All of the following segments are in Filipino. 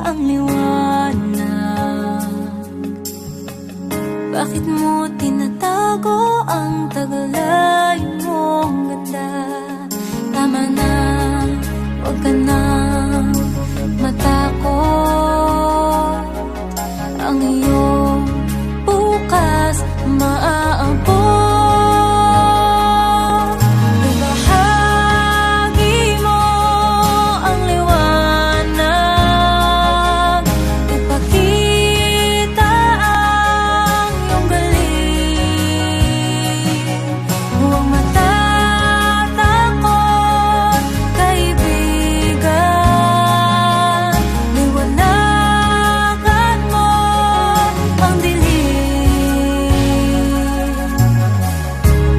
ang liwanag? Bakit mo tinatago ang taglay mong ganda? Tama na, huwag ka nang matakot. Ang iyong bukas maaabot. Ibahagi mo ang liwanag, ipakita ang iyong galing. Huwag matatakot, kaibigan. Liwanagan mo ang dilim.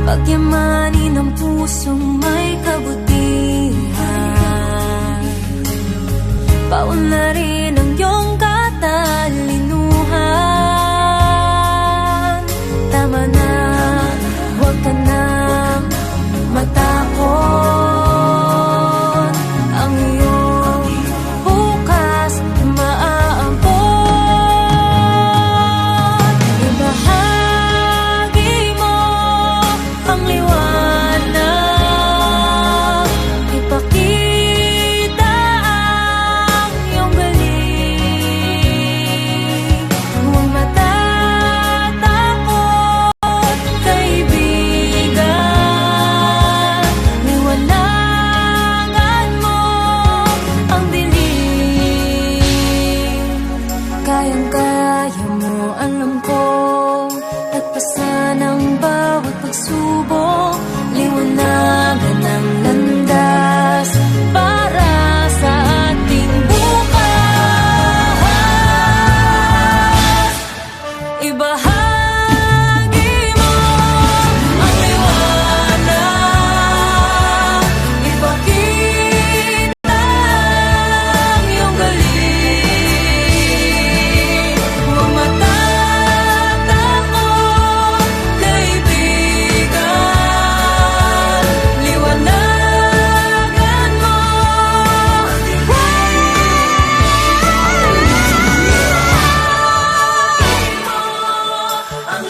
Pagyamanin ang pusong may kabutihan. Paunlarin ang iyong katalinuhan. Tama na, huwag ka nang matakot. Ang iyong bukas maaabot. Ibahagi mo ang liwanag, ipakita ang iyong galing. Huwag matatakot, kaibigan. Liwanagan mo ang dilim. Kayang-kaya mo, alam ko, lagpasan ang bawat pagsubok. Liwanagan ang landas para sa ating bukas. Ibahagi mo ang liwanag, ipakita ang iyong galing. Huwag matatakot, kaibigan. Liwanagan mo ang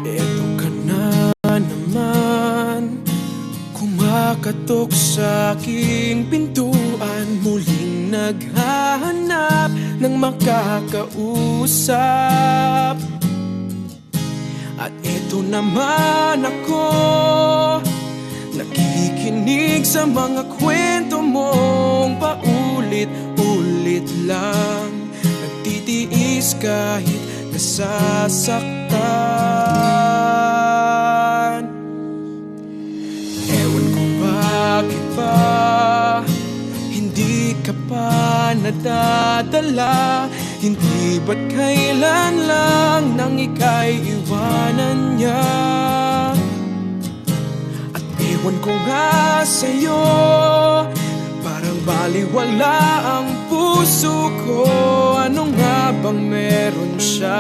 Eto ka na naman, kumakatok sa aking pintuan. Muling naghahanap ng makakausap. At eto naman ako, nakikinig sa mga kwento mong paulit-ulit lang. Nagtitiis kahit nasasaktan. Ewan ko bakit ba hindi ka pa nadadala. Hindi ba't kailan lang nang ika'y iwanan niya. At ewan ko nga sa'yo, parang baliwala ang puso ko. Ano nga bang meron siya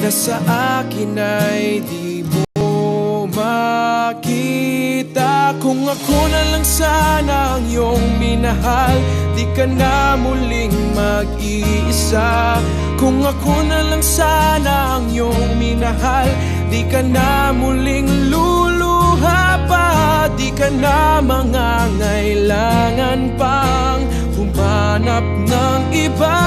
na sa akin ay di mo makita? Kung ako na lang sana ang iyong minahal, di ka na muling mag-iisa. Kung ako na lang sana ang iyong minahal, di ka na muling luluha pa. Di ka na mangangailangan pang humanap ng iba.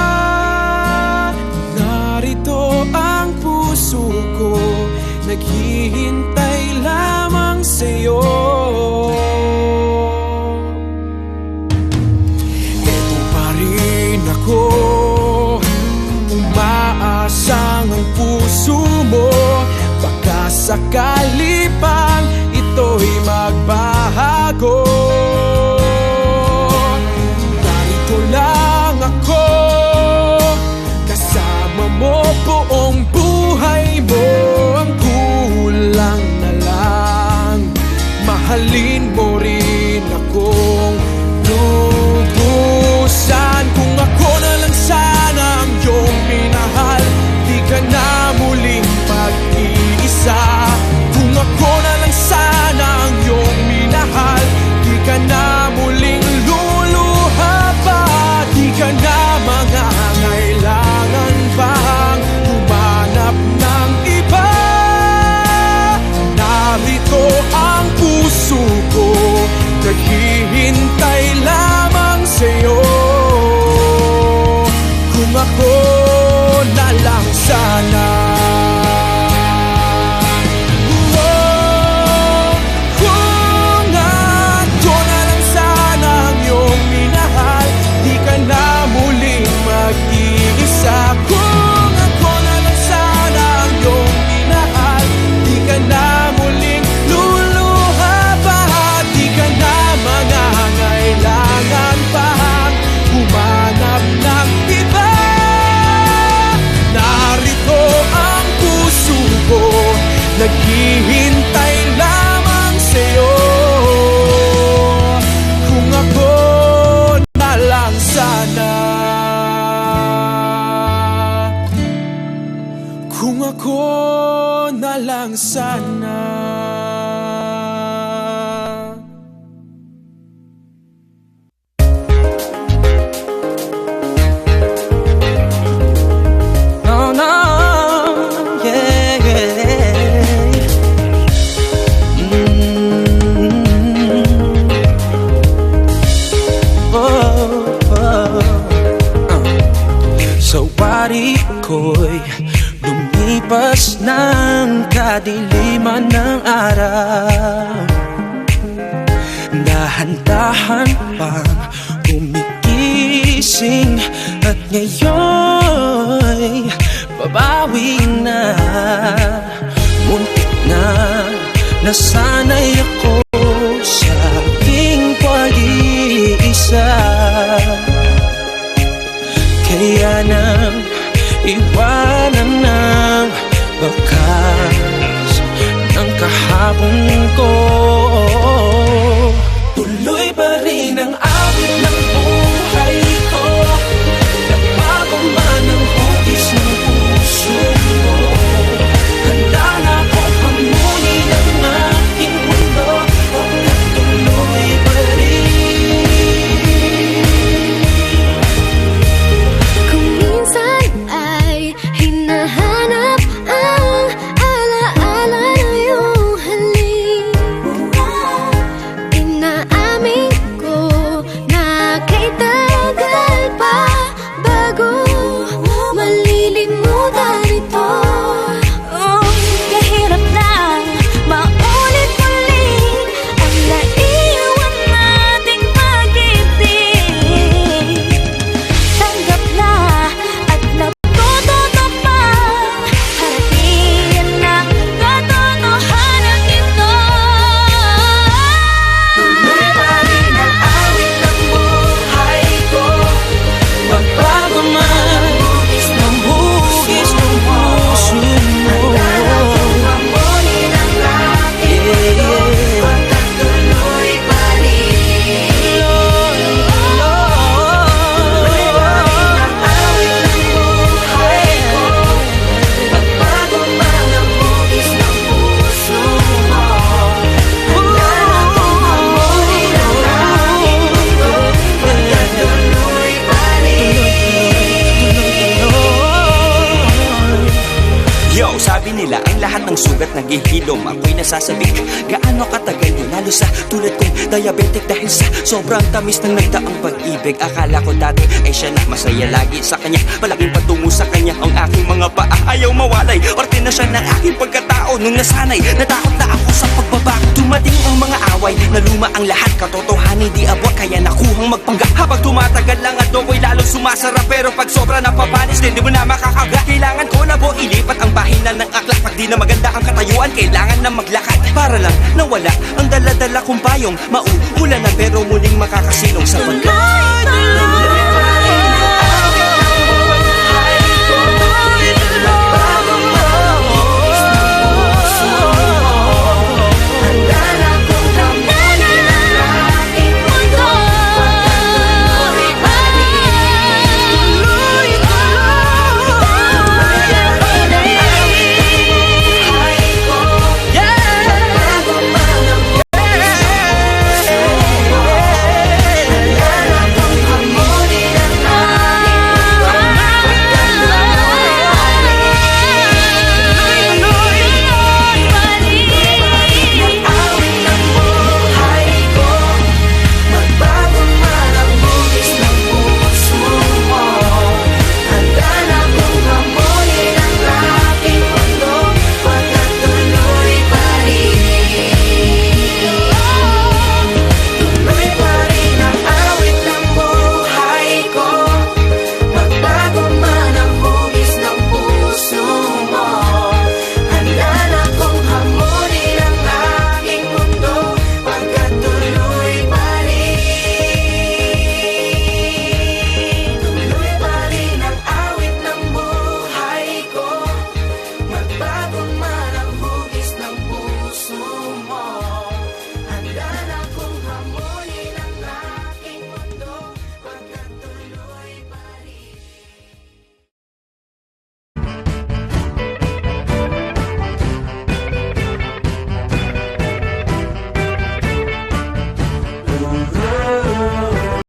ako na lang sana. Kung ako na lang sana ang iyong minahal, di ka na muling mag-iisa. Kung ako na lang sana ang iyong minahal, di ka na muling luluha pa. Di ka na mangangailangan pa humanap ng iba. Narito ang puso ko, naghihintay lamang sa'yo. Kung ako na lang sana, kung ako na lang sana. No, no, yeah, yeah. Oh, oh. Sa wari ko'y lumipas ng kadiliman ng araw. Dahan-dahan pang gumigising at ngayon'y babawi na. Muntik na nasanay ako sa aking pag-iisa. Kaya nang iwanan ng bakas ng kahapon ko, tuloy pa rin ang awit ng buhay ko. Nagbago man ang hugis ng puso mo, handa na akong hamunin ang aking mundo. Huwag na tuloy pa rin. Kung minsan ay hinahanap ang alaala na iyong halik, inaamin ko na kay tagal pa bago malilimutan ito. Kahirap na maulit-ulit ang naiwan nating pag-ibig. Tanggap na at natututo pa, harating ang katotohanan ito. Tuloy pa rin ang awit ng buhay ko. Magbago man ang hugis ng puso mo. Hamunin ang aking mundo, pagkatuloy pa rin. Tuloy pa rin ang awit ng buhay ko. Magbago man ang hugis ng puso mo. Handa na akong hamunin ang aking mundo, pagkatuloy pa rin. Yo, sabi nila ang lahat ng sugat naghihilom. Ako'y nasasabik, gaano katagal yun, lalo sa tulad kong diabetic dahil sa sobrang tamis ng nagdaang pag-ibig. Akala ko dati ay siya na masaya lagi sa kanya, malaking patungo sa kanya ang aking mga paa. Ayaw mawalay, parte na siya ng aking pagkatao. Nung nasanay, natakot na ako sa pagbabago. Dumating ang mga away, naluma ang lahat. Katotohanan di abot, kaya nakuhang magpanggap. Habang tumatagal lang at ako'y lalong sumasarap. Pero pag sobra napapanis, din di mo na makakagat. Kailangan ko na po ilipat ang bahina ng aklat. Pag di na maganda ang katayuan, kailangan na maglakad. Para lang nawala ang dala-dala kong payong. Mauulan na pero muling makakasilong sapagkat